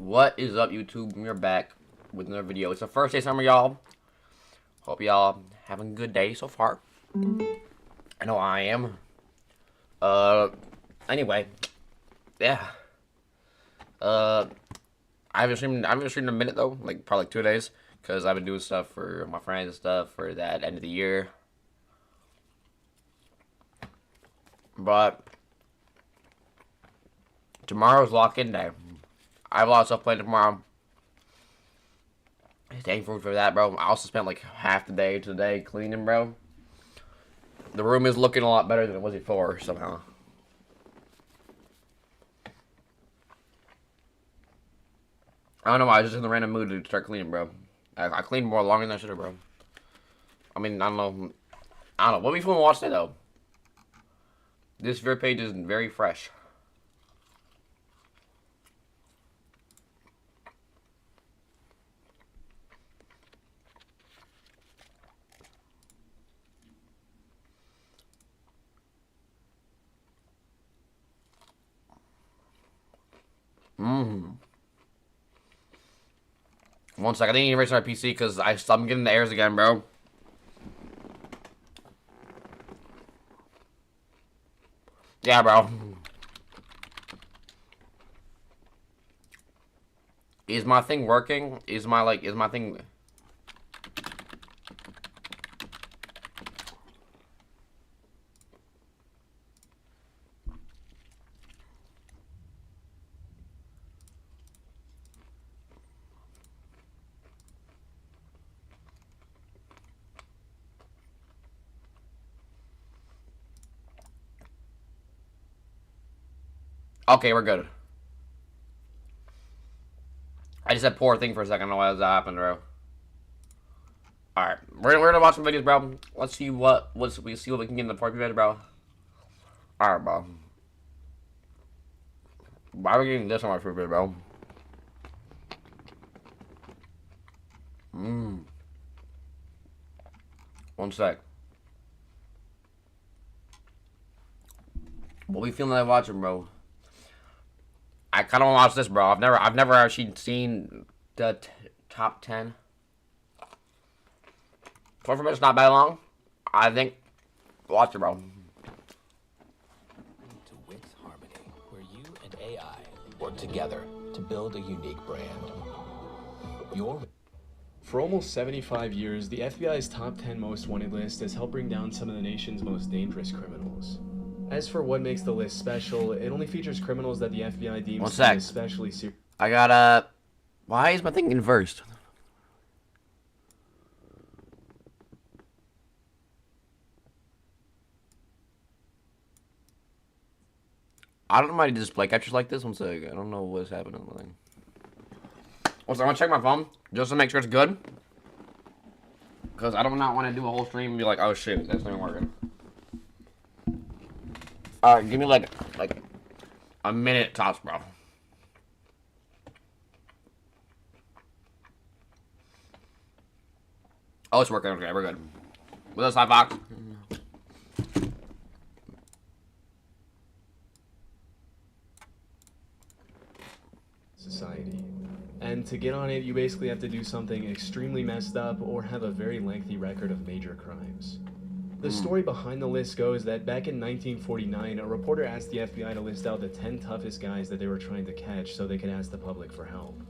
What is up, YouTube? We're back with another video. It's the first day of summer, y'all. Hope y'all having a good day so far. I know I am. Anyway, yeah. I haven't streamed in a minute though, like probably like 2 days, because I've been doing stuff for my friends and stuff for that end of the year. But tomorrow's lock-in day. I have a lot of stuff planned tomorrow. Thankful for that, bro. I also spent like half the day today cleaning, bro. The room is looking a lot better than it was before, somehow. I don't know why, I was just in the random mood to start cleaning, bro. I cleaned more longer than I should have, bro. I mean, I don't know. What are we feeling to watch today, though? This video page is very fresh. One sec, I think I need to restart my PC because I'm getting the errors again, bro. Yeah, bro. Is my thing working? Is my thing... Okay, we're good. I just said poor thing for a second. I don't know why that happened, bro. Alright, we're gonna watch some videos, bro. Let's see what we can get in the party better, bro. Alright, bro. Why are we getting this on my food, bro? One sec. What we feeling like watching, bro? I kind of want to watch this, bro. I've never actually seen the top 10. 24 minutes, not bad long. I think. Watch it, bro. To Wix Harmony, where you and AI work together to build a unique brand. For almost 75 years, the FBI's top 10 most wanted list has helped bring down some of the nation's most dangerous criminals. As for what makes the list special, it only features criminals that the FBI deems to be especially serious. I got why is my thing inversed? I don't know why display captures like this. One sec. I don't know what's happening. Also, I want to check my phone just to make sure it's good. Because I do not want to do a whole stream and be like, oh shit, that's not working. Alright, give me like a minute tops, bro. Oh, it's working. Okay, we're good. With us, High Fox. Society. And to get on it, you basically have to do something extremely messed up or have a very lengthy record of major crimes. The story behind the list goes that back in 1949, a reporter asked the FBI to list out the 10 toughest guys that they were trying to catch so they could ask the public for help.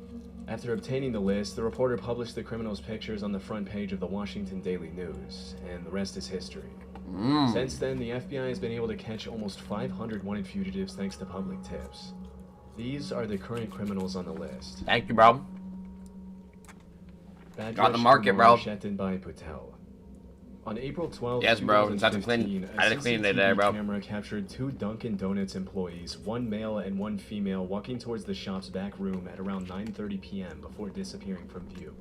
After obtaining the list, the reporter published the criminals' pictures on the front page of the Washington Daily News, and the rest is history. Since then, the FBI has been able to catch almost 500 wanted fugitives thanks to public tips. These are the current criminals on the list. Thank you, bro. Got the market, bro. By Patel. On April 12th, yes, bro. I had to clean it there, bro. Camera captured 2 Dunkin' Donuts employees, one male and one female, walking towards the shop's back room at around 9:30 p.m. before disappearing from view.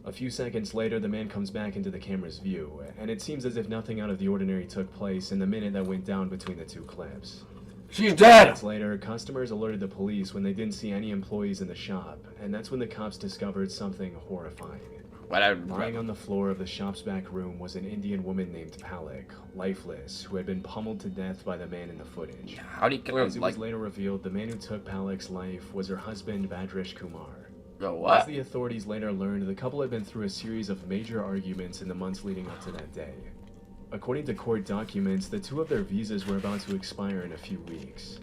A few seconds later, the man comes back into the camera's view, and it seems as if nothing out of the ordinary took place in the minute that went down between the 2 clips. She's dead! Minutes later, customers alerted the police when they didn't see any employees in the shop, and that's when the cops discovered something horrifying. Lying on the floor of the shop's back room was an Indian woman named Palak, lifeless, who had been pummeled to death by the man in the footage. How do you kill her? As it was later revealed, the man who took Palak's life was her husband, Bhadresh Kumar. Yo, what? As the authorities later learned, the couple had been through a series of major arguments in the months leading up to that day. According to court documents, the two of their visas were about to expire in a few weeks.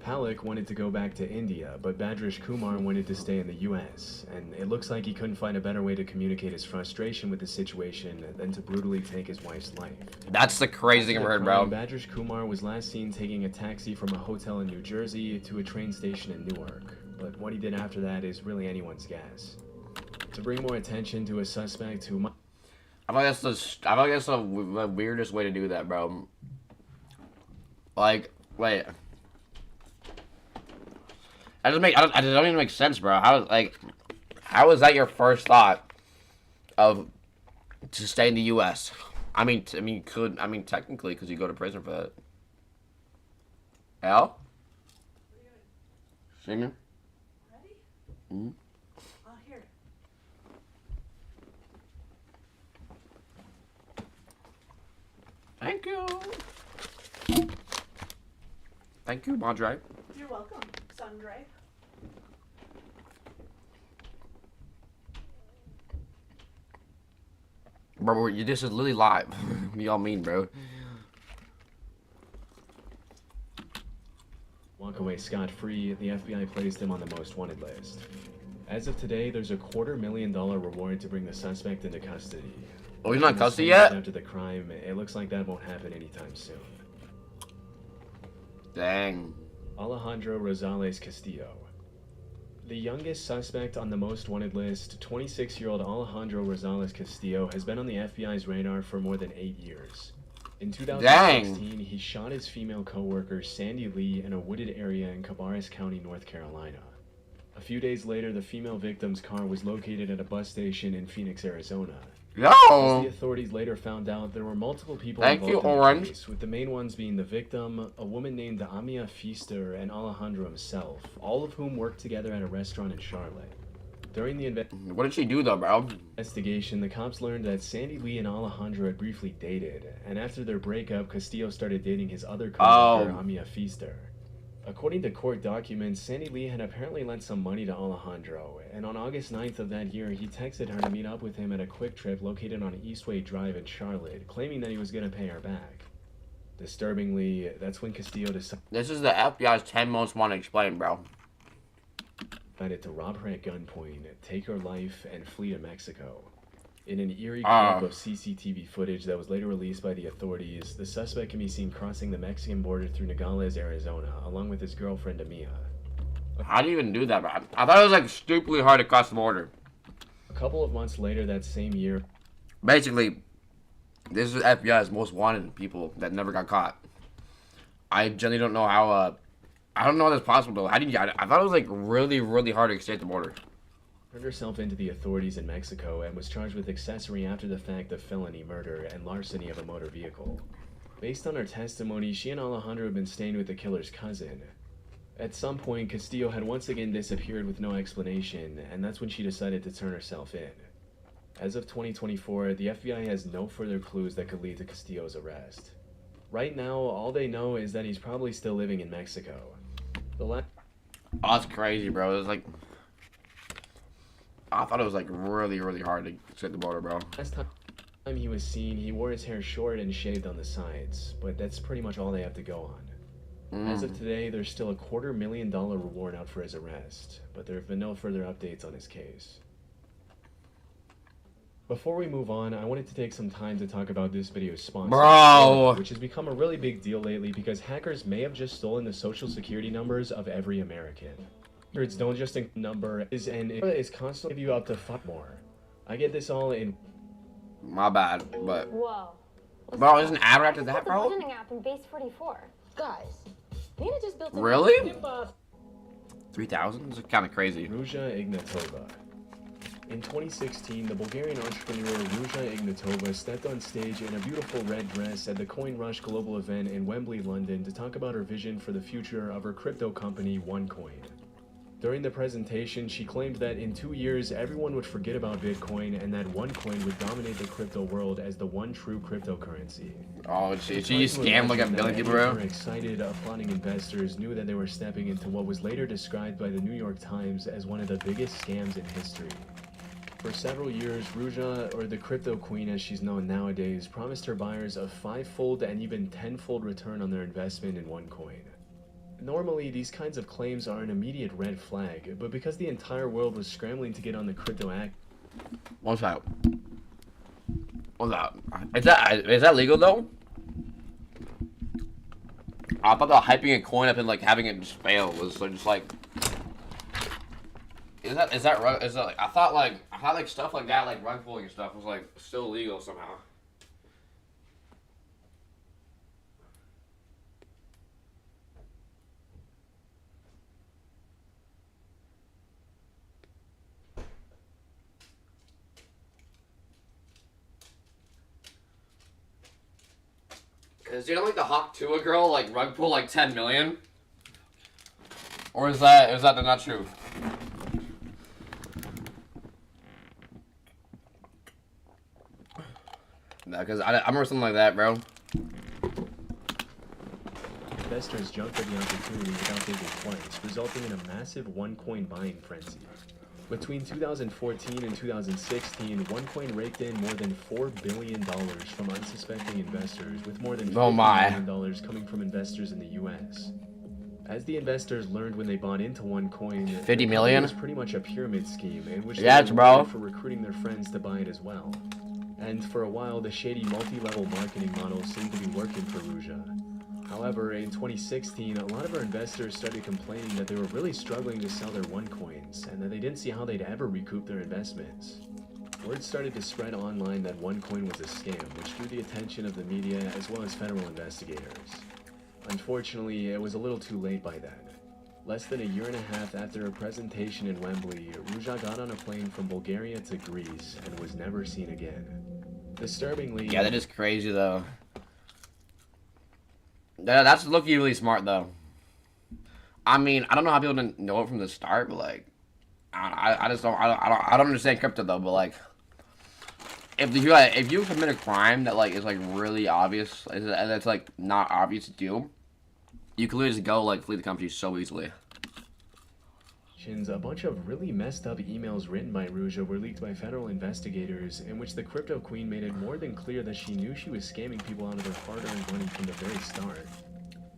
Palak wanted to go back to India, but Bhadresh Kumar wanted to stay in the US, and it looks like he couldn't find a better way to communicate his frustration with the situation than to brutally take his wife's life. That's the crazy thing I've heard, bro. Bhadresh Kumar was last seen taking a taxi from a hotel in New Jersey to a train station in Newark, but what he did after that is really anyone's guess. To bring more attention to a suspect who might... I feel like that's the weirdest way to do that, bro. Like, wait. That doesn't even make sense, bro. How is that your first thought of to stay in the U.S.? I mean, technically, because you go to prison for that. Al? Singing? Ready? Mm-hmm. Oh, here. Thank you. Thank you, Madre. You're welcome, Sundre. Bro, this is literally live. What y'all mean, bro? walk away scot-free, the FBI placed him on the most wanted list. As of today, there's a $250,000 reward to bring the suspect into custody. Oh, he's not in custody Years yet? After the crime, it looks like that won't happen anytime soon. Dang. Alejandro Rosales Castillo. The youngest suspect on the most wanted list, 26-year-old Alejandro Rosales Castillo, has been on the FBI's radar for more than 8 years. In 2016, he shot his female co-worker Sandy Lee in a wooded area in Cabarrus County, North Carolina. A few days later, the female victim's car was located at a bus station in Phoenix, Arizona. As Yo! the authorities later found out, there were multiple people Thank you, involved in the Orange. case, with the main ones being the victim, a woman named Amia Feaster, and Alejandro himself, all of whom worked together at a restaurant in Charlotte. During the What did she do though, bro? investigation, the cops learned that Sandy Lee and Alejandro had briefly dated, and after their breakup, Castillo started dating his other coworker, Amia Feaster. According to court documents, Sandy Lee had apparently lent some money to Alejandro, and on August 9th of that year, he texted her to meet up with him at a Quick Trip located on Eastway Drive in Charlotte, claiming that he was going to pay her back. Disturbingly, that's when Castillo This is the FBI's 10 most wanted explained, bro. decided to rob her at gunpoint, take her life, and flee to Mexico. In an eerie clip of CCTV footage that was later released by the authorities, the suspect can be seen crossing the Mexican border through Nogales, Arizona, along with his girlfriend Amia. How do you even do that, bro? I thought it was like stupidly hard to cross the border. A couple of months later that same year, Basically, this is FBI's most wanted people that never got caught. I generally don't know how, I don't know how that's possible though. How did you, I thought it was like really, really hard to escape the border. turned herself into the authorities in Mexico and was charged with accessory after the fact of felony murder and larceny of a motor vehicle. Based on her testimony, she and Alejandro had been staying with the killer's cousin. At some point, Castillo had once again disappeared with no explanation, and that's when she decided to turn herself in. As of 2024, the FBI has no further clues that could lead to Castillo's arrest. Right now, all they know is that he's probably still living in Mexico. Oh, that's crazy, bro. It was like, I thought it was like really, really hard to escape the border, bro. Last time he was seen, he wore his hair short and shaved on the sides, but that's pretty much all they have to go on. As of today, there's still a $250,000 reward out for his arrest, but there have been no further updates on his case. Before we move on, I wanted to take some time to talk about this video's sponsor, Bro. which has become a really big deal lately because hackers may have just stolen the social security numbers of every American. Hackers don't just number is constantly give you up to 5 more. I get this all in. My bad, but Whoa. bro, isn't ad after that, The bro? budgeting app in Base 44. Guys, Nina just built a Really? 3,000? It's kind of crazy. Ruja Ignatova. In 2016, the Bulgarian entrepreneur Ruja Ignatova stepped on stage in a beautiful red dress at the Coin Rush global event in Wembley, London to talk about her vision for the future of her crypto company OneCoin. During the presentation, she claimed that in 2 years, everyone would forget about Bitcoin and that OneCoin would dominate the crypto world as the one true cryptocurrency. Oh, she scammed like a billion people, bro. Excited, applauding investors knew that they were stepping into what was later described by the New York Times as one of the biggest scams in history. For several years, Ruja, or the crypto queen as she's known nowadays, promised her buyers a 5-fold and even 10-fold return on their investment in OneCoin. Normally, these kinds of claims are an immediate red flag, but because the entire world was scrambling to get on the crypto act... What's that? Is that legal though? I thought that hyping a coin up and like having it just fail was just like... Is that right? Is that like, I thought like stuff like that, like rug pulling and stuff was like still legal somehow. Cause you know like the Hawk Tuah girl like rug pull like 10 million? Or is that not true? No, because I remember something like that, bro. Investors jumped at the opportunity without thinking twice, resulting in a massive OneCoin buying frenzy. Between 2014 and 2016, OneCoin raked in more than $4 billion from unsuspecting investors, with more than $50 million coming from investors in the US. As the investors learned when they bought into OneCoin, 50 million? It was pretty much a pyramid scheme in which yeah, they were bro. for recruiting their friends to buy it as well. And for a while, the shady multi-level marketing model seemed to be working for Ruja. However, in 2016, a lot of our investors started complaining that they were really struggling to sell their OneCoins and that they didn't see how they'd ever recoup their investments. Word started to spread online that OneCoin was a scam, which drew the attention of the media as well as federal investigators. Unfortunately, it was a little too late by then. Less than a year and a half after her presentation in Wembley, Ruja got on a plane from Bulgaria to Greece and was never seen again. Disturbingly... Yeah, that is crazy, though. That's looking really smart, though. I mean, I don't know how people didn't know it from the start, but, like... I don't understand crypto, though, but, like... If you commit a crime that, like, is, like, really obvious, and that's, like, not obvious to do, you can literally just go, like, flee the country so easily. A bunch of really messed up emails written by Ruja were leaked by federal investigators in which the crypto queen made it more than clear that she knew she was scamming people out of their hard-earned money from the very start.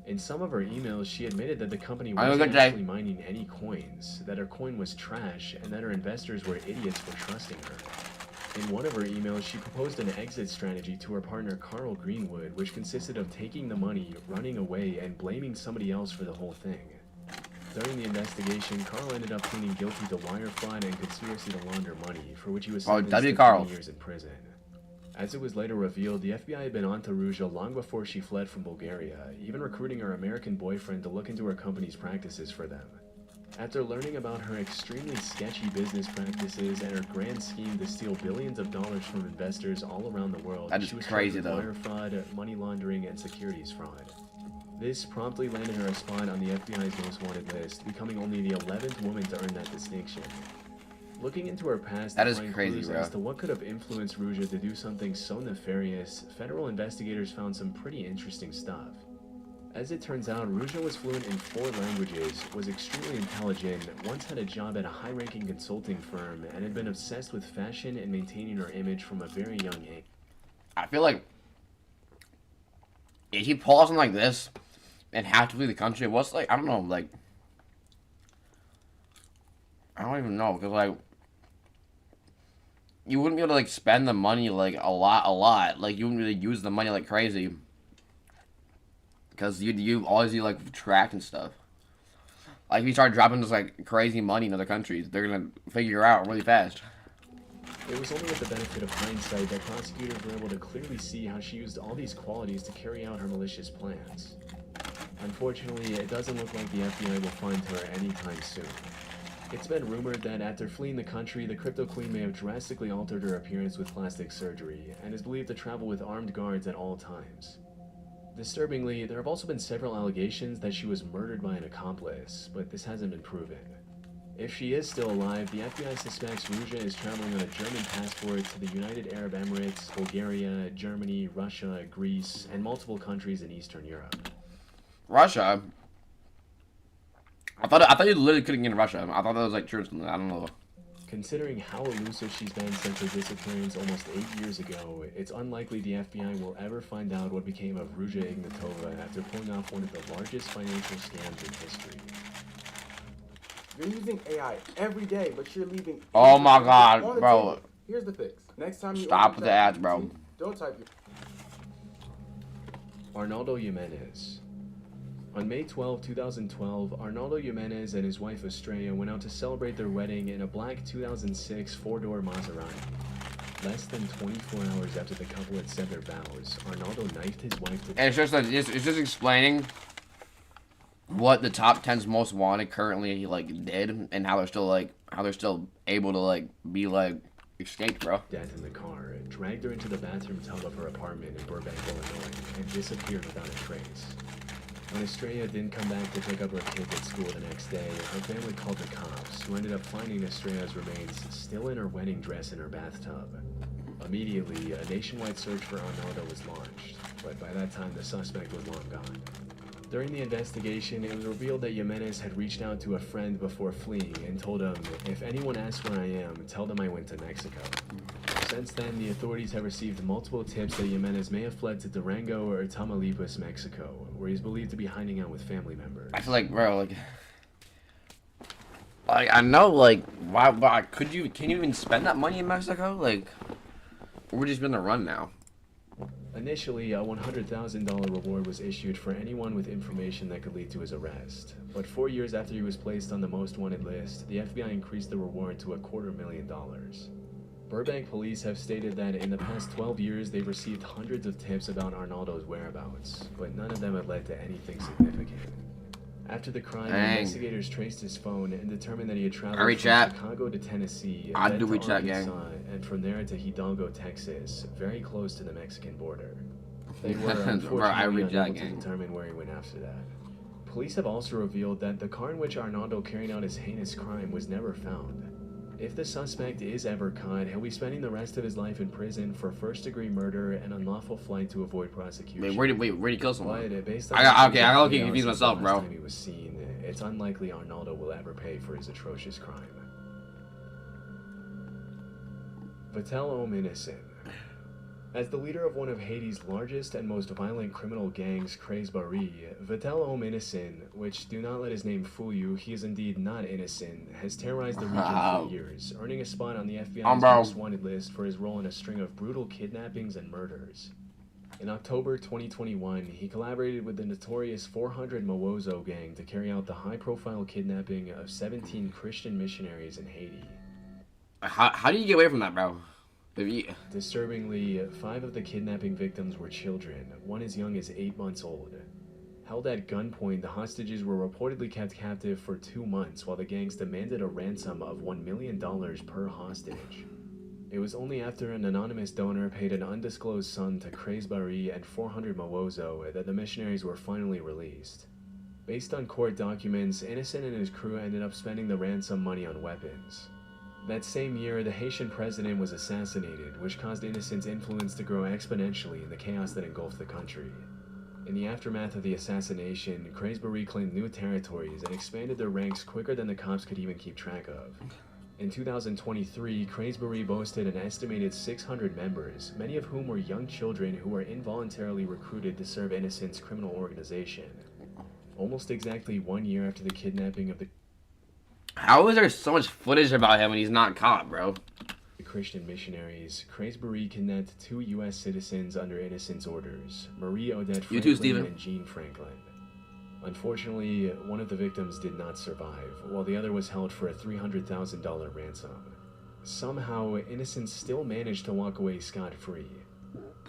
In some of her emails, she admitted that the company wasn't actually mining any coins, that her coin was trash, and that her investors were idiots for trusting her. In one of her emails, she proposed an exit strategy to her partner Carl Greenwood, which consisted of taking the money, running away, and blaming somebody else for the whole thing. During the investigation, Carl ended up pleading guilty to wire fraud and conspiracy to launder money, for which he was sentenced to 20 years in prison. As it was later revealed, the FBI had been onto Ruja long before she fled from Bulgaria, even recruiting her American boyfriend to look into her company's practices for them. After learning about her extremely sketchy business practices and her grand scheme to steal billions of dollars from investors all around the world, she was charged with wire fraud, money laundering, and securities fraud. This promptly landed her a spot on the FBI's most wanted list, becoming only the 11th woman to earn that distinction. Looking into her past that is crazy, bro. As to what could have influenced Ruja to do something so nefarious, federal investigators found some pretty interesting stuff. As it turns out, Ruja was fluent in 4 languages, was extremely intelligent, once had a job at a high-ranking consulting firm, and had been obsessed with fashion and maintaining her image from a very young age. I feel like if you pull something like this and have to leave the country, what's like, I don't know, like, I don't even know, because, like, you wouldn't be able to, like, spend the money, like, a lot, like, you wouldn't really use the money like crazy, because you always need, like, track and stuff. Like, if you start dropping this, like, crazy money in other countries, they're gonna figure out really fast. It was only with the benefit of hindsight that prosecutors were able to clearly see how she used all these qualities to carry out her malicious plans. Unfortunately, it doesn't look like the FBI will find her anytime soon. It's been rumored that after fleeing the country, the crypto queen may have drastically altered her appearance with plastic surgery, and is believed to travel with armed guards at all times. Disturbingly, there have also been several allegations that she was murdered by an accomplice, but this hasn't been proven. If she is still alive, the FBI suspects Ruja is traveling on a German passport to the United Arab Emirates, Bulgaria, Germany, Russia, Greece, and multiple countries in Eastern Europe. Russia? I thought you literally couldn't get in Russia. I thought that was like true. I don't know. Considering how elusive she's been since her disappearance almost 8 years ago, it's unlikely the FBI will ever find out what became of Ruja Ignatova after pulling off one of the largest financial scams in history. You're using AI every day, but you're leaving. Oh my God, on the bro. table. Here's the fix. Next time you Stop open with the ads, bro. ChatGPT, don't type your. Arnaldo Jimenez. On May 12, 2012, Arnaldo Jimenez and his wife Estrella went out to celebrate their wedding in a black 2006 four-door Maserati. Less than 24 hours after the couple had said their vows, Arnaldo knifed his wife to And it's just like it's just explaining what the top 10's most wanted currently like did, and how they're still able to like be like escape, bro. death in the car, dragged her into the bathroom tub of her apartment in Burbank, Illinois, and disappeared without a trace. When Estrella didn't come back to pick up her kids at school the next day, her family called the cops, who ended up finding Estrella's remains still in her wedding dress in her bathtub. Immediately, a nationwide search for Arnaldo was launched, but by that time the suspect was long gone. During the investigation, it was revealed that Jimenez had reached out to a friend before fleeing and told him, "If anyone asks where I am, tell them I went to Mexico." Since then, the authorities have received multiple tips that Jimenez may have fled to Durango or Tamaulipas, Mexico, where he's believed to be hiding out with family members. I feel like, bro, like I know, like, why can you even spend that money in Mexico? Like, we're just gonna run now. Initially, a $100,000 reward was issued for anyone with information that could lead to his arrest. But 4 years after he was placed on the most wanted list, the FBI increased the reward to $250,000. Burbank police have stated that in the past 12 years, they've received hundreds of tips about Arnaldo's whereabouts, but none of them have led to anything significant. After the crime, Dang. investigators traced his phone and determined that he had traveled Hurry, from chat. Chicago to Tennessee, I then do to reach that, gang. Arkansas, and from there to Hidalgo, Texas, very close to the Mexican border. They were Bro, I unfortunately reach that, unable to gang. determine where he went after that. Police have also revealed that the car in which Arnaldo carried out his heinous crime was never found. If the suspect is ever caught, he'll be spending the rest of his life in prison for first-degree murder and unlawful flight to avoid prosecution. Wait, where'd he kill someone? But based on I got the confused analysis myself, the bro. last time he was seen, it's unlikely Arnaldo will ever pay for his atrocious crime. Vatel Ominison. As the leader of one of Haiti's largest and most violent criminal gangs, Craze Barry, Vatel Ominison, which do not let his name fool you, he is indeed not innocent, has terrorized the region Wow. for years, earning a spot on the FBI's Bro. most wanted list for his role in a string of brutal kidnappings and murders. In October 2021, he collaborated with the notorious 400 Mawozo gang to carry out the high-profile kidnapping of 17 Christian missionaries in Haiti. How do you get away from that, bro? If you, Disturbingly, 5 of the kidnapping victims were children, one as young as 8 months old. Held at gunpoint, the hostages were reportedly kept captive for 2 months while the gangs demanded a ransom of $1 million per hostage. It was only after an anonymous donor paid an undisclosed sum to Craze Barry and 400 Mawozo that the missionaries were finally released. Based on court documents, Innocent and his crew ended up spending the ransom money on weapons. That same year, the Haitian president was assassinated, which caused Innocent's influence to grow exponentially in the chaos that engulfed the country. In the aftermath of the assassination, Craze Barry claimed new territories and expanded their ranks quicker than the cops could even keep track of. In 2023, Craze Barry boasted an estimated 600 members, many of whom were young children who were involuntarily recruited to serve Innocent's criminal organization. Almost exactly 1 year after the kidnapping of the how is there so much footage about him and he's not caught, bro? Christian missionaries, Craze Barry kidnapped 2 U.S. citizens under Innocent's orders, Marie Odette You Franklin too, Steven. and Jean Franklin. Unfortunately, one of the victims did not survive, while the other was held for a $300,000 ransom. Somehow, Innocent still managed to walk away scot-free.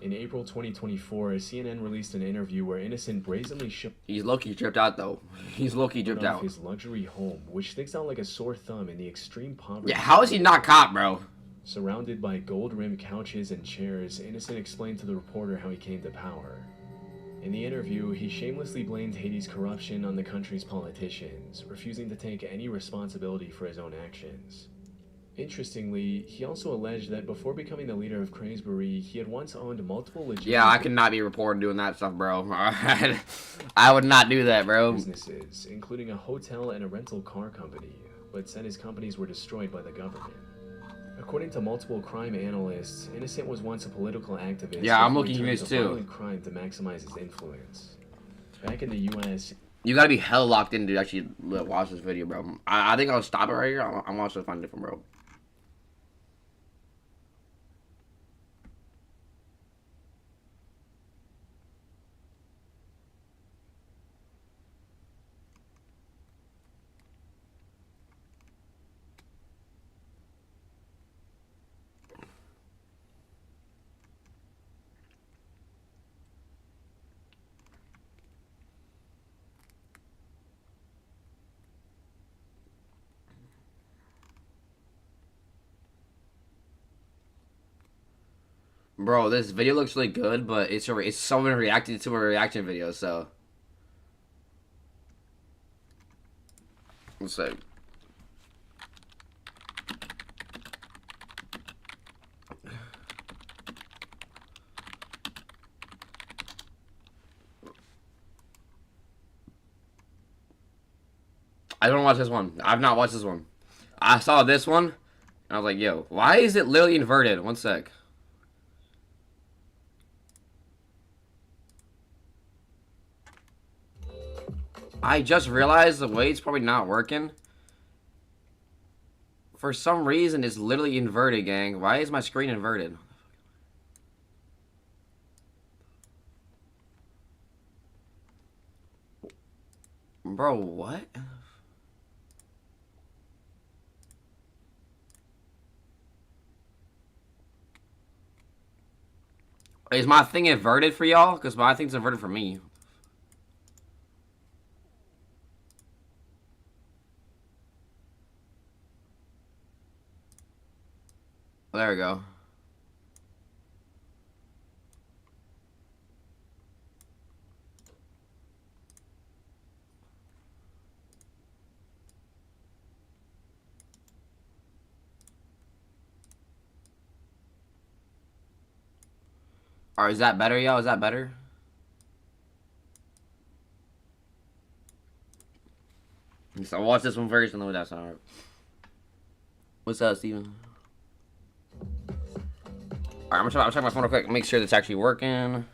In April 2024, CNN released an interview where Innocent brazenly showed He's low-key tripped out, though. He's low-key tripped off out. his luxury home, which sticks out like a sore thumb in the extreme poverty. Yeah, how is he not caught, bro? Surrounded by gold-rimmed couches and chairs, Innocent explained to the reporter how he came to power. In the interview, he shamelessly blamed Haiti's corruption on the country's politicians, refusing to take any responsibility for his own actions. Interestingly, he also alleged that before becoming the leader of Cranesbury, he had once owned multiple legitimate Yeah, I could not be reported doing that stuff, bro. I would not do that, bro. businesses, including a hotel and a rental car company, but said his companies were destroyed by the government. According to multiple crime analysts, Innocent was once a political activist. Yeah, I'm before looking he at turned this to too. violent crime to maximize his influence. Back in the U.S., You gotta be hell locked in to actually watch this video, bro. I think I'll stop it right here. I'm watching something different, bro. Bro, this video looks really good, but it's someone reacting to a reaction video, so. Let's see. I don't watch this one. I've not watched this one. I saw this one, and I was like, yo, why is it literally inverted? One sec. I just realized the way it's probably not working. For some reason, it's literally inverted, gang. Why is my screen inverted? Bro, what? Is my thing inverted for y'all? Because my thing's inverted for me. There we go. Alright, is that better, y'all? Is that better? So watch this one first and then that's alright. What's up, Steven? Alright, I'm gonna check my phone real quick, make sure that's actually working.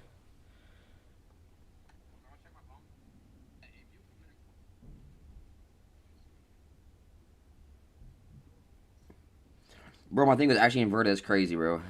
Bro, my thing was actually inverted. It's crazy, bro.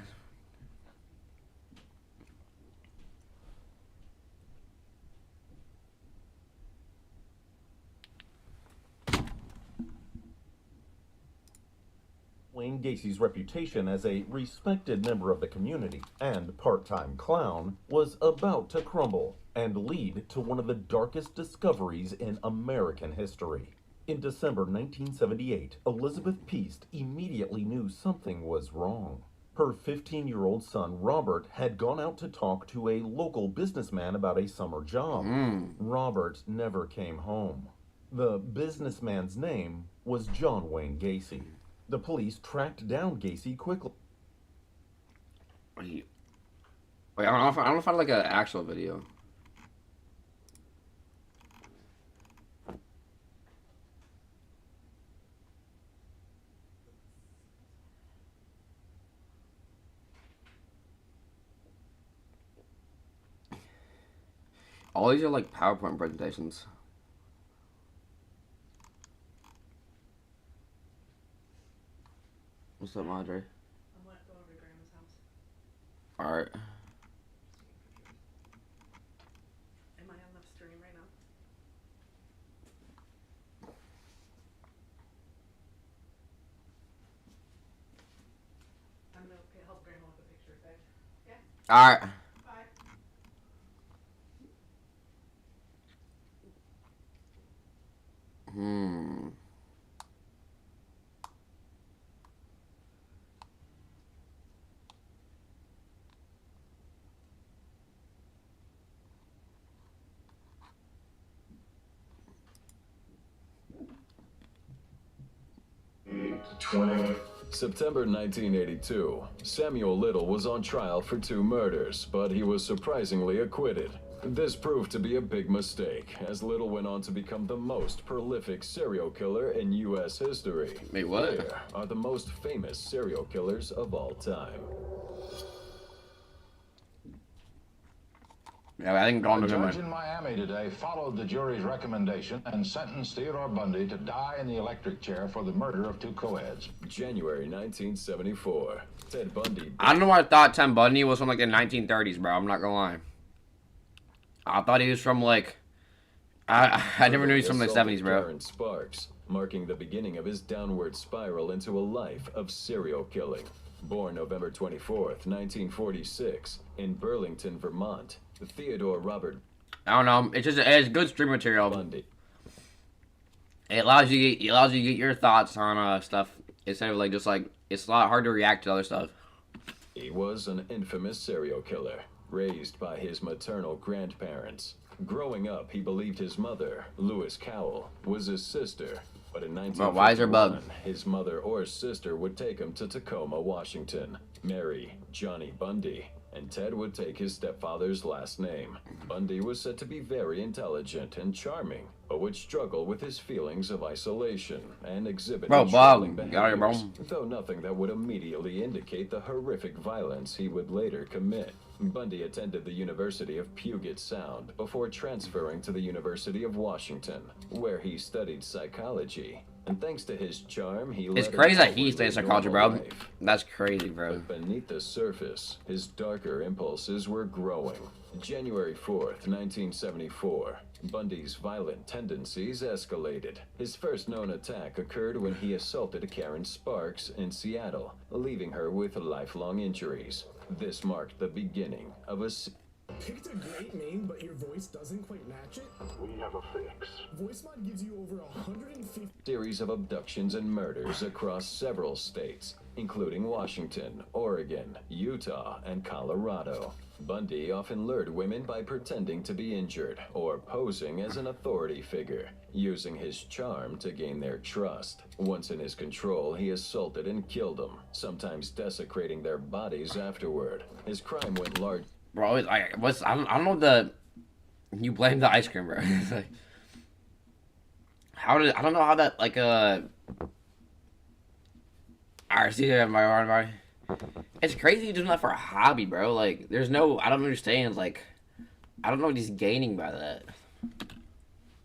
Wayne Gacy's reputation as a respected member of the community and part-time clown was about to crumble and lead to one of the darkest discoveries in American history. In December 1978, Elizabeth Peast immediately knew something was wrong. Her 15-year-old son, Robert, had gone out to talk to a local businessman about a summer job. Robert never came home. The businessman's name was John Wayne Gacy. The police tracked down Gacy quickly. Wait, I don't know if I find like an actual video. All these are like PowerPoint presentations. What's up, Madre? I went over to Grandma's house. Alright. Am I on the stream right now? I'm gonna help Grandma with the picture, okay? Yeah? Alright. Bye. September 1982. Samuel Little was on trial for 2 murders, but he was surprisingly acquitted. This proved to be a big mistake, as Little went on to become the most prolific serial killer in U.S. history. Wait, what? Here are the most famous serial killers of all time. Yeah, I think Dawn A was judge in in Miami today followed the jury's recommendation and sentenced Theodore Bundy to die in the electric chair for the murder of 2 co-eds. January 1974. Ted Bundy. I don't know why I thought Ted Bundy was from like the 1930s, bro. I'm not gonna lie. I thought he was from like. I never knew he was from the 70s, bro. Karen Sparks, marking the beginning of his downward spiral into a life of serial killing. Born November 24th, 1946, in Burlington, Vermont, Theodore Robert I don't know. It's good stream material. Bundy. It allows you to get your thoughts on stuff instead of like just like it's a lot hard to react to other stuff. He was an infamous serial killer, raised by his maternal grandparents. Growing up, he believed his mother, Lois Cowell, was his sister. But in 1951, why is there bug? his mother or sister would take him to Tacoma, Washington, marry Johnny Bundy, and Ted would take his stepfather's last name. Bundy was said to be very intelligent and charming, but would struggle with his feelings of isolation and exhibit troubling behaviors, though nothing that would immediately indicate the horrific violence he would later commit. Bundy attended the University of Puget Sound before transferring to the University of Washington, where he studied psychology. And thanks to his charm, It's crazy that he studied psychology, bro. That's crazy, bro. But beneath the surface, his darker impulses were growing. January 4th, 1974. Bundy's violent tendencies escalated. His first known attack occurred when he assaulted Karen Sparks in Seattle, leaving her with lifelong injuries. This marked the beginning of a Picked a great name, but your voice doesn't quite match it? We have a fix. VoiceMod gives you over 150 series of abductions and murders across several states, including Washington, Oregon, Utah, and Colorado. Bundy often lured women by pretending to be injured or posing as an authority figure, using his charm to gain their trust. Once in his control, he assaulted and killed them, sometimes desecrating their bodies afterward. His crime went large. Bro, I don't know you blame the ice cream, bro. It's like, I don't know how that like it's crazy doing that for a hobby, bro. Like I don't understand, like I don't know what he's gaining by that.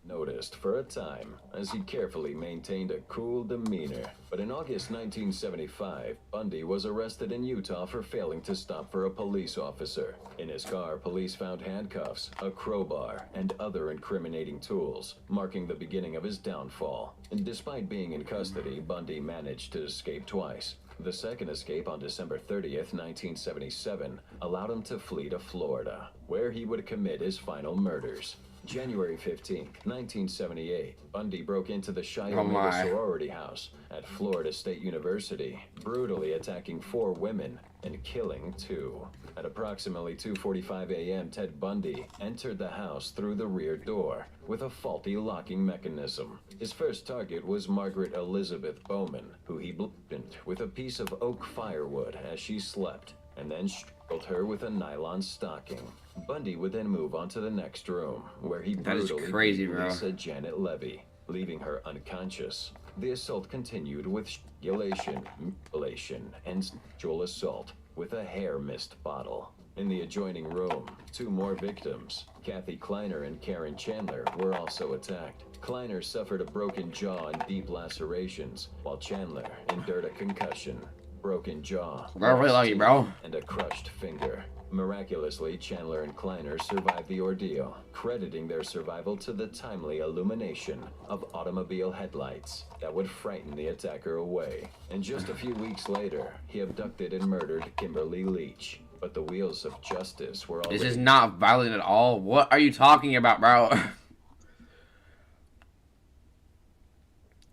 Noticed for a time as he carefully maintained a cool demeanor. But in August 1975, Bundy was arrested in Utah for failing to stop for a police officer. In his car, police found handcuffs, a crowbar, and other incriminating tools, marking the beginning of his downfall. And despite being in custody, Bundy managed to escape twice. The second escape on December 30th, 1977, allowed him to flee to Florida, where he would commit his final murders. January 15th, 1978, Bundy broke into the Chi Omega sorority house at Florida State University, brutally attacking 4 women and killing 2. At approximately 2:45 a.m., Ted Bundy entered the house through the rear door with a faulty locking mechanism. His first target was Margaret Elizabeth Bowman, who he bludgeoned with a piece of oak firewood as she slept, and then strangled her with a nylon stocking. Bundy would then move on to the next room, where he brutally beat Lisa Janet Levy, leaving her unconscious. The assault continued with strangulation, mutilation, and sexual assault with a hair mist bottle. In the adjoining room, 2 more victims, Kathy Kleiner and Karen Chandler, were also attacked. Kleiner suffered a broken jaw and deep lacerations, while Chandler endured a concussion, broken jaw, really lucky, bro, and a crushed finger. Miraculously, Chandler and Kleiner survived the ordeal, crediting their survival to the timely illumination of automobile headlights that would frighten the attacker away. And just a few weeks later, he abducted and murdered Kimberly Leach. But the wheels of justice were already... This is not violent at all. What are you talking about, bro?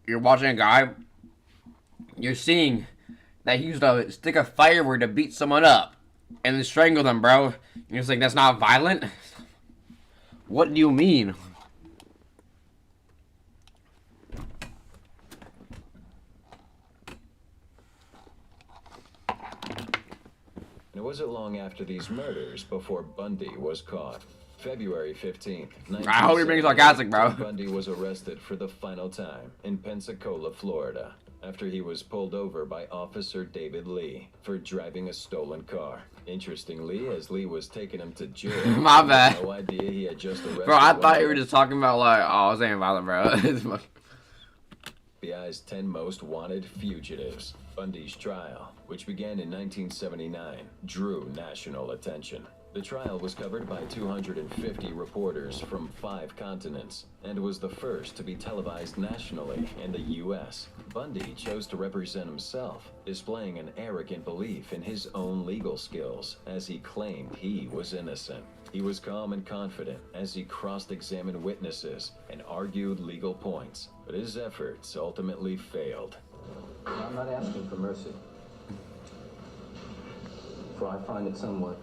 You're watching a guy, you're seeing that he used a stick of firewood to beat someone up and then strangle them, bro. You're just like, that's not violent? What do you mean? wasn't long after these murders before Bundy was caught. February 15th, I hope you're being sarcastic, bro. Bundy was arrested for the final time in Pensacola, Florida, after he was pulled over by Officer David Lee for driving a stolen car. Interestingly, as Lee was taking him to jail, My bad. no idea he had just arrested. Bro, I thought you were just talking about like, oh, I was saying violent, bro. FBI's 10 most wanted fugitives. Bundy's trial, which began in 1979, drew national attention. The trial was covered by 250 reporters from 5 continents and was the first to be televised nationally in the U.S. Bundy chose to represent himself, displaying an arrogant belief in his own legal skills as he claimed he was innocent. He was calm and confident as he cross-examined witnesses and argued legal points, but his efforts ultimately failed. I'm not asking for mercy, for I find it somewhat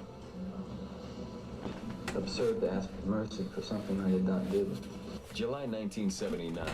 absurd to ask for mercy for something I did not do. July 1979,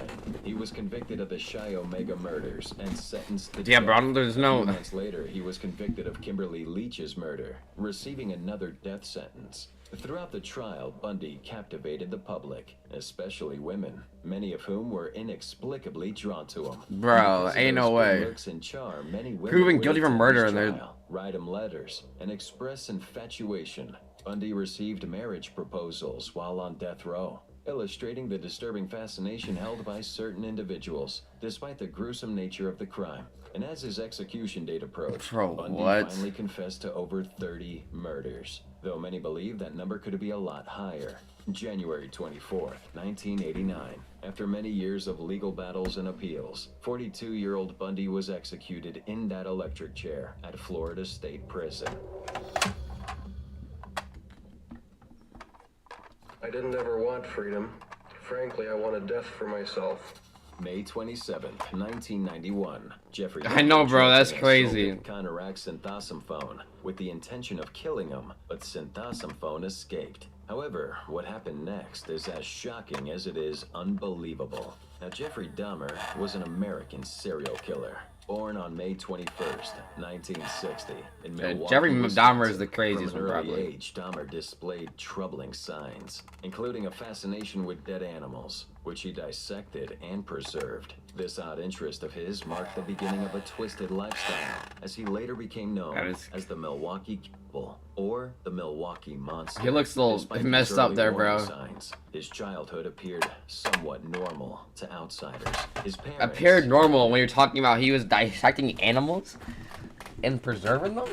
he was convicted of the Chi Omega murders and sentenced to Yeah, death. bro, there's A no... few months later, he was convicted of Kimberly Leach's murder, receiving another death sentence. Throughout the trial, Bundy captivated the public, especially women, many of whom were inexplicably drawn to him. Bro, Because of ain't those no good way. looks and charm, many women Proven would guilty for attend murder his and they're... trial, write him letters, and express infatuation. Bundy received marriage proposals while on death row, illustrating the disturbing fascination held by certain individuals, despite the gruesome nature of the crime. And as his execution date approached, Bro, Bundy what? finally confessed to over 30 murders, though many believe that number could be a lot higher. January 24th, 1989. After many years of legal battles and appeals, 42-year-old Bundy was executed in that electric chair at Florida State Prison. I didn't ever want freedom. Frankly, I wanted death for myself. May 27th, 1991. Jeffrey I know, bro, that's Dahmer crazy. assaulted Conarac Synthosamphone with the intention of killing him, but Synthosamphone escaped. However, what happened next is as shocking as it is unbelievable. Now, Jeffrey Dahmer was an American serial killer. Born on May 21st, 1960, in Milwaukee, Jeffrey Dahmer is Wisconsin. the craziest From an one, early probably. age, Dahmer displayed troubling signs, including a fascination with dead animals, which he dissected and preserved. This odd interest of his marked the beginning of a twisted lifestyle, as he later became known as the Milwaukee Cannibal or the Milwaukee Monster. He looks a little Despite messed these up early there, warning bro. signs, his childhood appeared somewhat normal to outsiders. His parents Appeared normal when you're talking about he was dissecting animals and preserving them?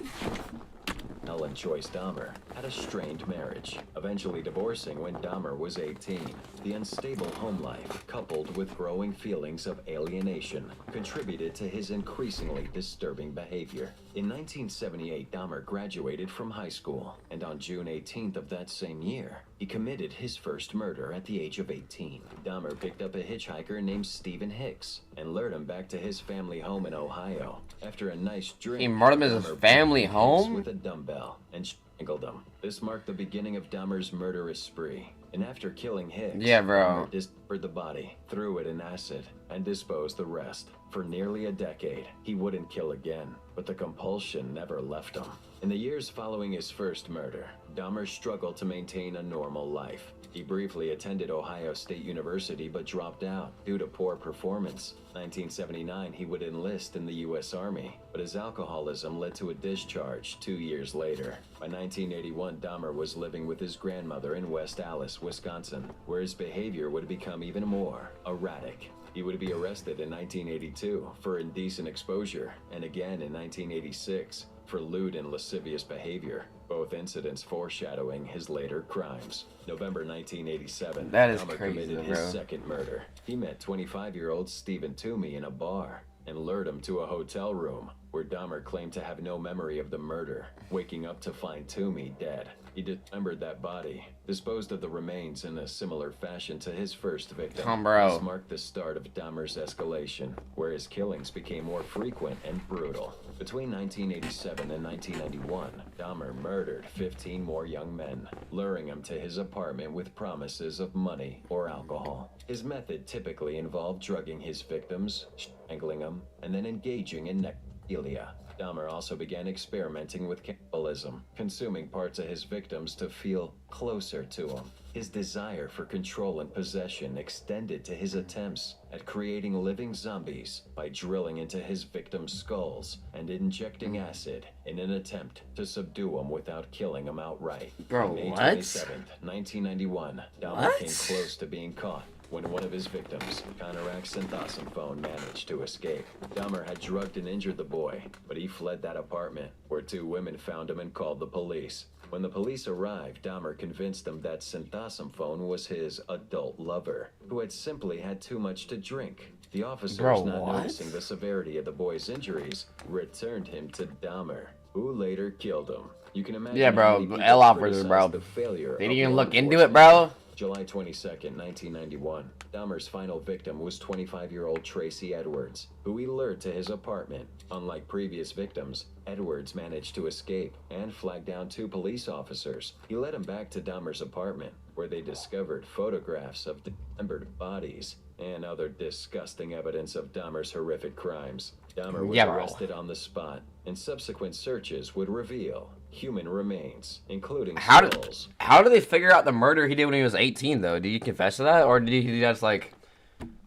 Ellen Joyce Dahmer had a strained marriage, eventually divorcing when Dahmer was 18. The unstable home life, coupled with growing feelings of alienation, contributed to his increasingly disturbing behavior. In 1978, Dahmer graduated from high school, and on June 18th of that same year, he committed his first murder at the age of 18. Dahmer picked up a hitchhiker named Stephen Hicks and lured him back to his family home in Ohio. After a nice drink, He murdered him at his Dahmer family beat Hicks home? with a dumbbell and strangled him. This marked the beginning of Dahmer's murderous spree. And after killing Hicks, Yeah, bro. Dahmer dismembered the body, threw it in acid, and disposed the rest. For nearly a decade, he wouldn't kill again, but the compulsion never left him. In the years following his first murder, Dahmer struggled to maintain a normal life. He briefly attended Ohio State University but dropped out due to poor performance. 1979, he would enlist in the U.S. Army, but his alcoholism led to a discharge 2 years later. By 1981, Dahmer was living with his grandmother in West Allis, Wisconsin, where his behavior would become even more erratic. He would be arrested in 1982 for indecent exposure, and again in 1986 for lewd and lascivious behavior, both incidents foreshadowing his later crimes. November 1987, That is Dahmer crazy, committed bro. his second murder. He met 25-year-old Stephen Toomey in a bar and lured him to a hotel room where Dahmer claimed to have no memory of the murder, waking up to find Toomey dead. He dismembered that body, disposed of the remains in a similar fashion to his first victim. Come, bro. This marked the start of Dahmer's escalation, where his killings became more frequent and brutal. Between 1987 and 1991, Dahmer murdered 15 more young men, luring them to his apartment with promises of money or alcohol. His method typically involved drugging his victims, strangling them, and then engaging in necrophilia. Dahmer also began experimenting with cannibalism, consuming parts of his victims to feel closer to him. His desire for control and possession extended to his attempts at creating living zombies by drilling into his victims' skulls and injecting acid in an attempt to subdue them without killing them outright. Bro, On May what? 27th, 1991, Dahmer What? came close to being caught when one of his victims, Konorak Synthosyphone, managed to escape. Dahmer had drugged and injured the boy, but he fled that apartment, where two women found him and called the police. When the police arrived, Dahmer convinced them that Synthosyphone was his adult lover, who had simply had too much to drink. The officers, Bro, not what? noticing the severity of the boy's injuries, returned him to Dahmer, who later killed him. You can imagine Yeah, how bro. many people L officers, bro. criticized the failure They of didn't even law look into enforcement. it, bro. July 22nd, 1991, Dahmer's final victim was 25-year-old Tracy Edwards, who he lured to his apartment. Unlike previous victims, Edwards managed to escape and flag down two police officers. He led them back to Dahmer's apartment, where they discovered photographs of dismembered bodies and other disgusting evidence of Dahmer's horrific crimes. Dahmer was Yeah, bro. arrested on the spot, and subsequent searches would reveal human remains, including How skulls. do they figure out the murder he did when he was 18 though? Did he confess to that, or did he just like?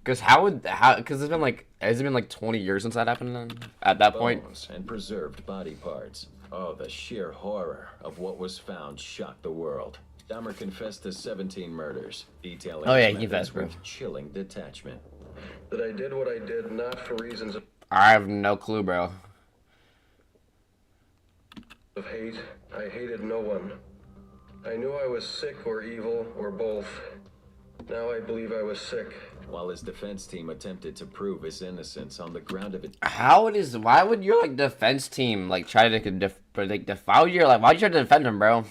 Because because it's been like, has it been like 20 years since that happened? Then at that point, Bones and preserved body parts. Oh, the sheer horror of what was found shocked the world. Dahmer confessed to 17 murders, detailing Oh, yeah, his he methods confessed, bro. with chilling detachment. That I did what I did not for reasons I have no clue, bro. of hate. I hated no one. I knew I was sick or evil or both. Now I believe I was sick. While his defense team attempted to prove his innocence on the ground of it. Why would your like defense team like try to defile your like? Why'd you try to defend him, bro?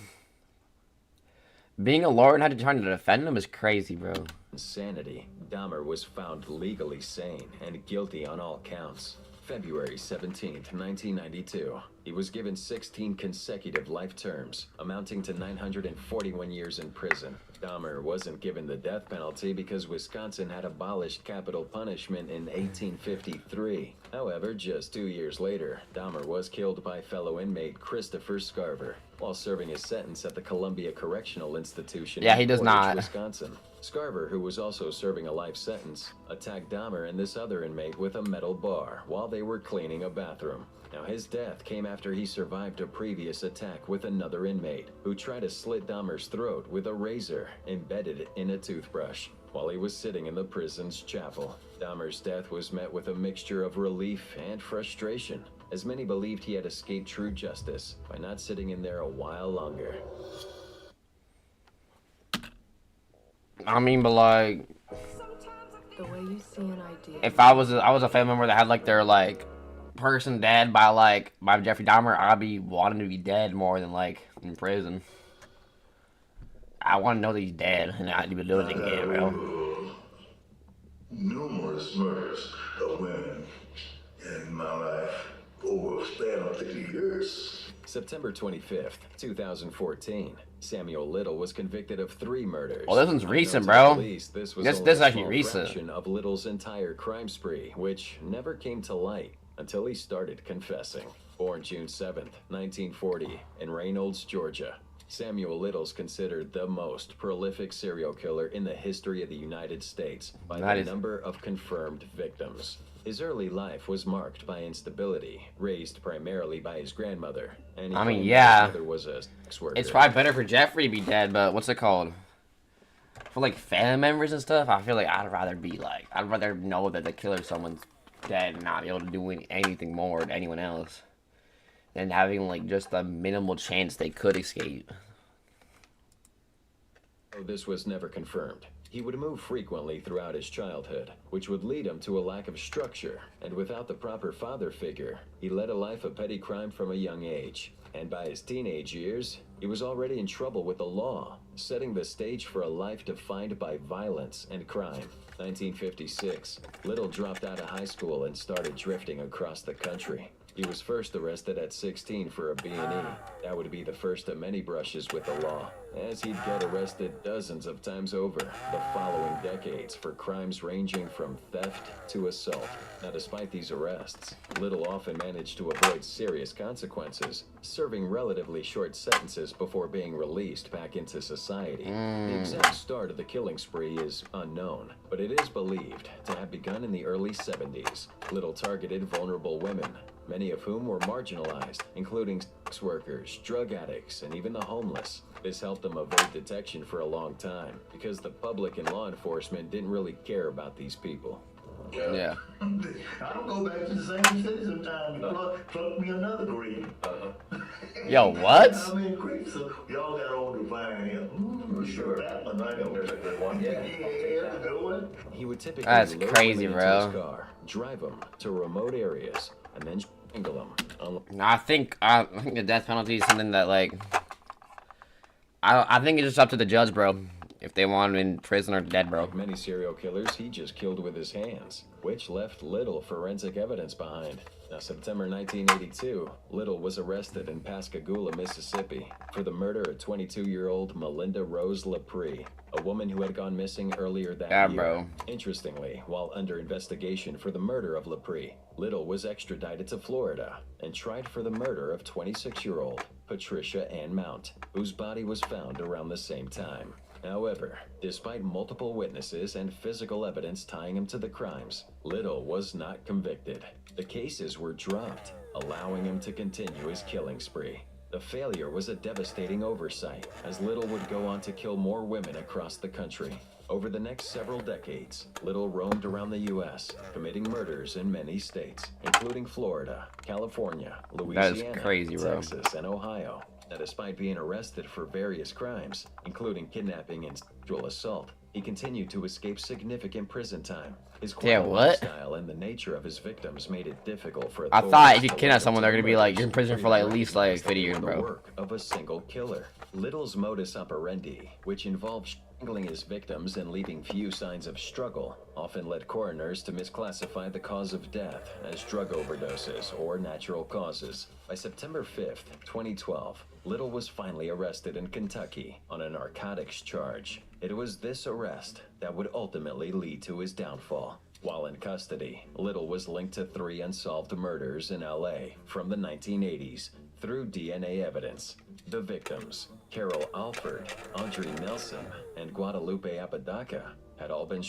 Being a lawyer and had to try to defend him is crazy, bro. Insanity, Dahmer was found legally sane and guilty on all counts. February 17th, 1992. He was given 16 consecutive life terms, amounting to 941 years in prison. Dahmer wasn't given the death penalty because Wisconsin had abolished capital punishment in 1853. However, just 2 years later, Dahmer was killed by fellow inmate Christopher Scarver while serving his sentence at the Columbia Correctional Institution Yeah, in he does Portage, not. Wisconsin. Scarver, who was also serving a life sentence, attacked Dahmer and this other inmate with a metal bar while they were cleaning a bathroom. Now, his death came after he survived a previous attack with another inmate who tried to slit Dahmer's throat with a razor embedded in a toothbrush while he was sitting in the prison's chapel. Dahmer's death was met with a mixture of relief and frustration, as many believed he had escaped true justice by not sitting in there a while longer. I mean, but like, The way you see an idea. if I was a family member that had like their like person dead by Jeffrey Dahmer, I'd be wanting to be dead more than like in prison. I want to know that he's dead and not to be doing it again, bro. Numerous murders of women in my life over a span of 50 years. September 25th, 2014, Samuel Little was convicted of 3 murders. Oh, this one's recent, Unknown to bro. police, this was This only is a actually small recent. fraction of Little's entire crime spree, which never came to light until he started confessing. Born June 7th, 1940, in Reynolds, Georgia, Samuel Little's considered the most prolific serial killer in the history of the United States by the number of confirmed victims. His early life was marked by instability, raised primarily by his grandmother. And he I mean, claimed yeah. his mother was a sex worker. It's probably better for Jeffrey to be dead, but what's it called? For like family members and stuff, I feel like I'd rather know that the killer someone's dead and not be able to do anything more to anyone else than having like just a minimal chance they could escape. Though this was never confirmed, he would move frequently throughout his childhood, which would lead him to a lack of structure, and without the proper father figure, he led a life of petty crime from a young age. And by his teenage years, he was already in trouble with the law, setting the stage for a life defined by violence and crime. 1956, Little dropped out of high school and started drifting across the country. He was first arrested at 16 for a B&E. That would be the first of many brushes with the law, as he'd get arrested dozens of times over the following decades for crimes ranging from theft to assault. Now, despite these arrests, Little often managed to avoid serious consequences, serving relatively short sentences before being released back into society. The exact start of the killing spree is unknown, but it is believed to have begun in the early 70s. Little targeted vulnerable women, many of whom were marginalized, including sex workers, drug addicts, and even the homeless. This helped them evade detection for a long time, because the public and law enforcement didn't really care about these people. Yeah. I don't go back to the same city sometimes. Pluck me another grade. Yo, what? I'm in creep, so y'all got on to find him. Sure, that one right over. There's a good one. Yeah, that's a good one. He would typically That's lure crazy, women into his bro. car, drive them to remote areas, and then strangle them. I think the death penalty is something that, like, I think it's just up to the judge, bro. If they want him in prison or dead, bro. Like many serial killers, he just killed with his hands, which left little forensic evidence behind. Now, September 1982, Little was arrested in Pascagoula, Mississippi, for the murder of 22-year-old Melinda Rose Lepre, a woman who had gone missing earlier that year. Bro. Interestingly, while under investigation for the murder of Lepre, Little was extradited to Florida and tried for the murder of 26-year-old Patricia Ann Mount, whose body was found around the same time. However, despite multiple witnesses and physical evidence tying him to the crimes, Little was not convicted. The cases were dropped, allowing him to continue his killing spree. The failure was a devastating oversight, as Little would go on to kill more women across the country. Over the next several decades, Little roamed around the U.S., committing murders in many states, including Florida, California, Louisiana, That is crazy, bro. Texas, and Ohio. Now, despite being arrested for various crimes, including kidnapping and sexual assault, he continued to escape significant prison time. His quiet lifestyle and the nature of his victims made it difficult for I authorities thought if you to kidnap look someone, they're into gonna be like, murders you're in prison for like at least like 50 years, the bro. work of a single killer. Little's modus operandi, which involved strangling his victims and leaving few signs of struggle, often led coroners to misclassify the cause of death as drug overdoses or natural causes. By September 5th, 2012, Little was finally arrested in Kentucky on a narcotics charge. It was this arrest that would ultimately lead to his downfall. While in custody, Little was linked to 3 unsolved murders in LA from the 1980s through DNA evidence. The victims, Carol Alford, Audrey Nelson, and Guadalupe Apodaca, had all been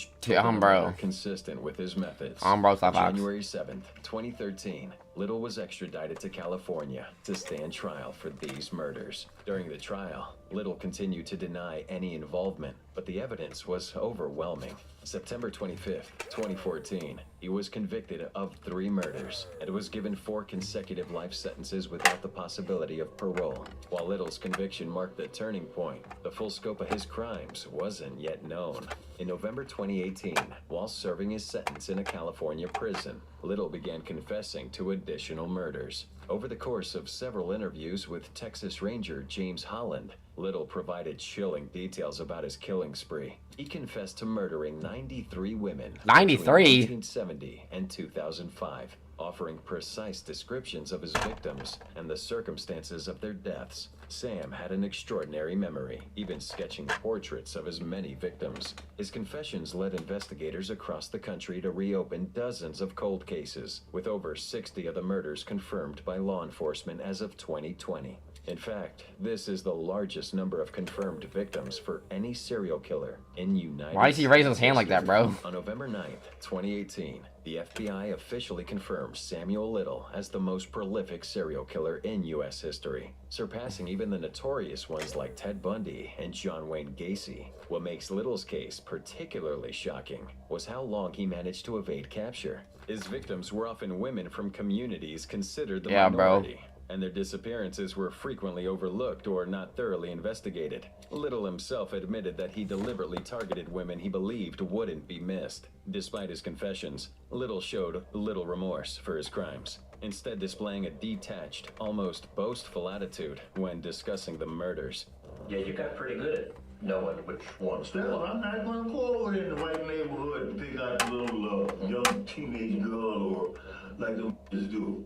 bro. consistent with his methods. Bro, stop January 7th, 2013, Little was extradited to California to stand trial for these murders. During the trial, Little continued to deny any involvement, but the evidence was overwhelming. September 25th, 2014, he was convicted of 3 murders and was given 4 consecutive life sentences without the possibility of parole. While Little's conviction marked the turning point, the full scope of his crimes wasn't yet known. In November 2018, while serving his sentence in a California prison, Little began confessing to additional murders. Over the course of several interviews with Texas Ranger James Holland, Little provided chilling details about his killing spree. He confessed to murdering 93 women 93? between 1970 and 2005, offering precise descriptions of his victims and the circumstances of their deaths. Sam had an extraordinary memory, even sketching portraits of his many victims. His confessions led investigators across the country to reopen dozens of cold cases, with over 60 of the murders confirmed by law enforcement as of 2020. In fact, this is the largest number of confirmed victims for any serial killer in United States. Why is he raising his hand like that, bro? On November 9th, 2018, the FBI officially confirmed Samuel Little as the most prolific serial killer in U.S. history, surpassing even the notorious ones like Ted Bundy and John Wayne Gacy. What makes Little's case particularly shocking was how long he managed to evade capture. His victims were often women from communities considered the minority. And their disappearances were frequently overlooked or not thoroughly investigated. Little himself admitted that he deliberately targeted women he believed wouldn't be missed. Despite his confessions, Little showed little remorse for his crimes, instead displaying a detached, almost boastful attitude when discussing the murders. Yeah, you got pretty good at knowing which ones. Still, I'm not going to go over in the white neighborhood and pick out a little young teenage girl or like the do.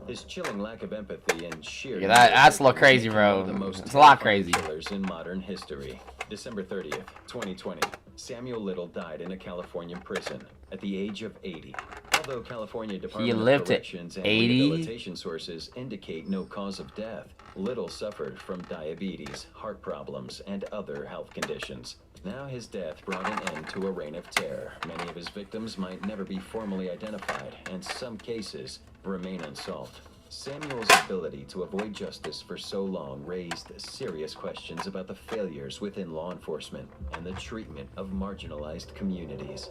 His chilling lack of empathy and sheer... Yeah, that's a little crazy, bro. It's a lot crazy. Killers in modern history. December 30th, 2020. Samuel Little died in a California prison at the age of 80. Although California Department of Corrections and rehabilitation sources indicate no cause of death, Little suffered from diabetes, heart problems, and other health conditions. Now his death brought an end to a reign of terror. Many of his victims might never be formally identified, and some cases remain unsolved. Samuel's ability to avoid justice for so long raised serious questions about the failures within law enforcement and the treatment of marginalized communities.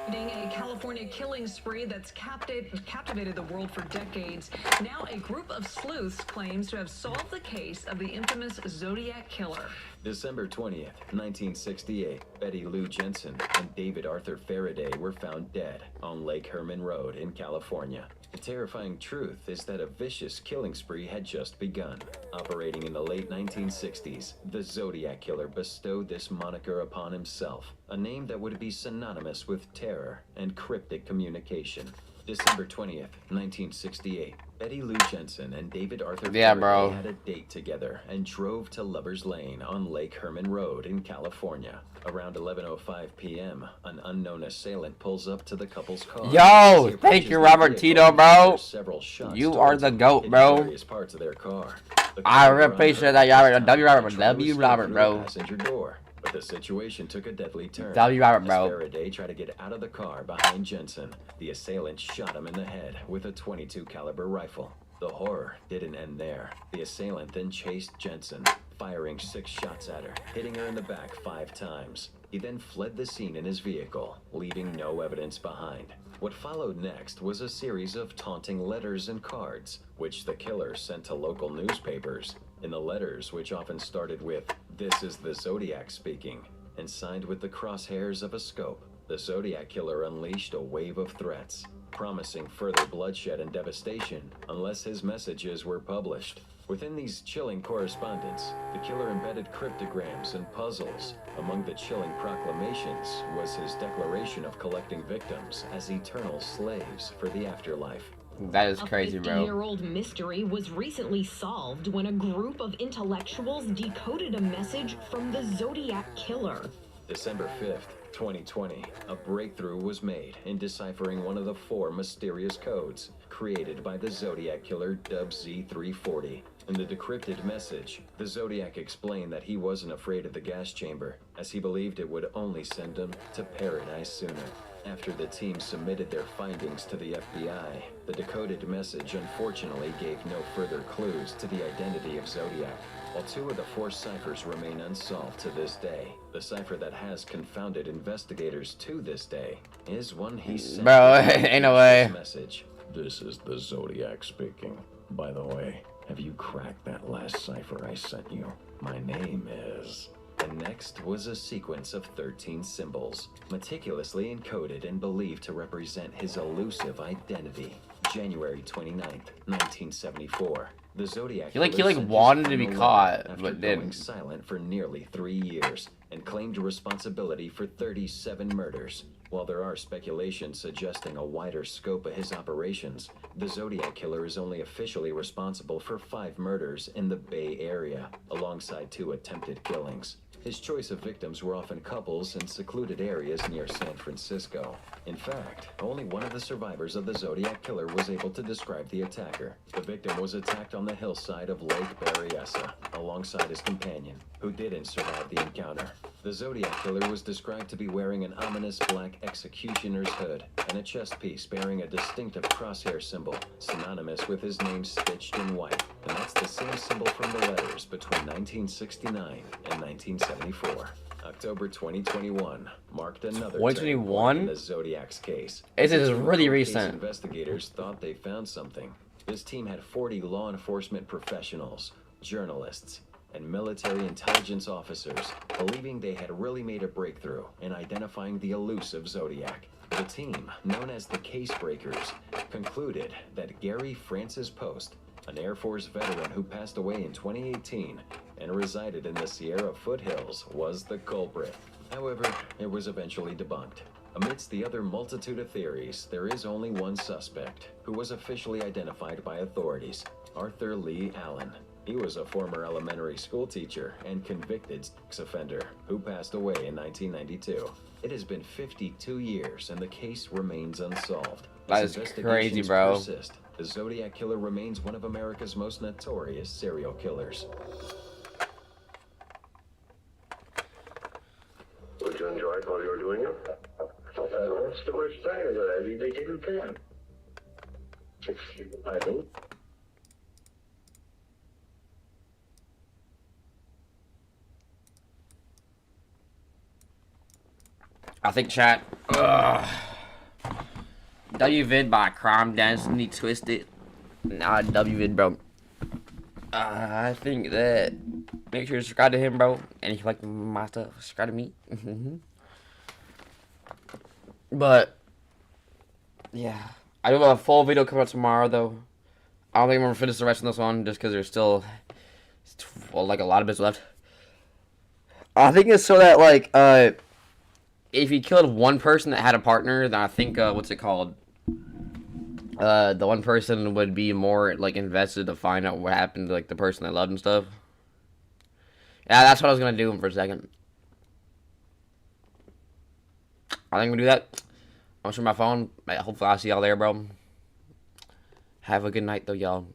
A California killing spree that's captivated the world for decades. Now a group of sleuths claims to have solved the case of the infamous Zodiac Killer. December 20th, 1968, Betty Lou Jensen and David Arthur Faraday were found dead on Lake Herman Road in California. The terrifying truth is that a vicious killing spree had just begun. Operating in the late 1960s, the Zodiac Killer bestowed this moniker upon himself, a name that would be synonymous with terror and cryptic communication. December 20th, 1968, Betty Lou Jensen and David Arthur Faraday had a date together and drove to Lover's Lane on Lake Herman Road in California. Around 11:05 p.m., an unknown assailant pulls up to the couple's car. Yo, thank you, Robert Tito, bro. You are the GOAT, bro. Parts of their car. I appreciate that, W. Robert, bro. Passenger door. But the situation took a deadly turn. W. Robert, bro. As Faraday tried to get out of the car behind Jensen, the assailant shot him in the head with a .22 caliber rifle. The horror didn't end there. The assailant then chased Jensen, firing 6 shots at her, hitting her in the back 5 times. He then fled the scene in his vehicle, leaving no evidence behind. What followed next was a series of taunting letters and cards, which the killer sent to local newspapers. In the letters, which often started with, "This is the Zodiac speaking," and signed with the crosshairs of a scope, the Zodiac Killer unleashed a wave of threats, promising further bloodshed and devastation unless his messages were published. Within these chilling correspondence, the killer embedded cryptograms and puzzles. Among the chilling proclamations was his declaration of collecting victims as eternal slaves for the afterlife. That is crazy, bro. A 50-year-old mystery was recently solved when a group of intellectuals decoded a message from the Zodiac Killer. December 5th, 2020, a breakthrough was made in deciphering one of the 4 mysterious codes created by the Zodiac Killer Dub Z340. In the decrypted message, the Zodiac explained that he wasn't afraid of the gas chamber, as he believed it would only send him to paradise sooner. After the team submitted their findings to the FBI, the decoded message unfortunately gave no further clues to the identity of Zodiac. While 2 of the 4 ciphers remain unsolved to this day, the cipher that has confounded investigators to this day is one he sent. Bro, ain't no way. Message. "This is the Zodiac speaking. By the way, have you cracked that last cipher I sent you? My name is..." And next was a sequence of 13 symbols, meticulously encoded and believed to represent his elusive identity. January 29th, 1974. The Zodiac He Killer sent his wanted to be final caught, letter after but going didn't. silent for nearly 3 years and claimed responsibility for 37 murders. While there are speculations suggesting a wider scope of his operations, the Zodiac Killer is only officially responsible for 5 murders in the Bay Area, alongside 2 attempted killings. His choice of victims were often couples in secluded areas near San Francisco. In fact, only one of the survivors of the Zodiac Killer was able to describe the attacker. The victim was attacked on the hillside of Lake Berryessa, alongside his companion, who didn't survive the encounter. The Zodiac Killer was described to be wearing an ominous black executioner's hood and a chest piece bearing a distinctive crosshair symbol, synonymous with his name stitched in white. And that's the same symbol from the letters between 1969 and 1974. October 2021 marked another turning point in the Zodiac's case. This is The really case recent. Investigators thought they found something. This team had 40 law enforcement professionals, journalists, and military intelligence officers believing they had really made a breakthrough in identifying the elusive Zodiac. The team, known as the Case Breakers, concluded that Gary Francis Post, an Air Force veteran who passed away in 2018 and resided in the Sierra foothills, was the culprit. However, it was eventually debunked. Amidst the other multitude of theories, there is only one suspect, who was officially identified by authorities, Arthur Lee Allen. He was a former elementary school teacher and convicted sex offender who passed away in 1992. It has been 52 years and the case remains unsolved. That As is crazy, bro. persist, the Zodiac Killer remains one of America's most notorious serial killers. Would you enjoy it while you were doing it? What's the worst part of it? I mean, they didn't plan. I don't. I think chat. WVid by Crime Destiny Twisted. Nah, WVid, bro. I think that. Make sure to subscribe to him, bro. And if you like my stuff, subscribe to me. But yeah, I do have a full video coming out tomorrow, though. I don't think I'm gonna finish the rest of this one just because there's still, well, like a lot of bits left. I think it's so that like if you killed one person that had a partner, then I think what's it called? The one person would be more like invested to find out what happened to like the person they loved and stuff. Yeah, that's what I was gonna do for a second. I think I'm gonna do that. I'm gonna show my phone. Hopefully I'll see y'all there, bro. Have a good night though, y'all.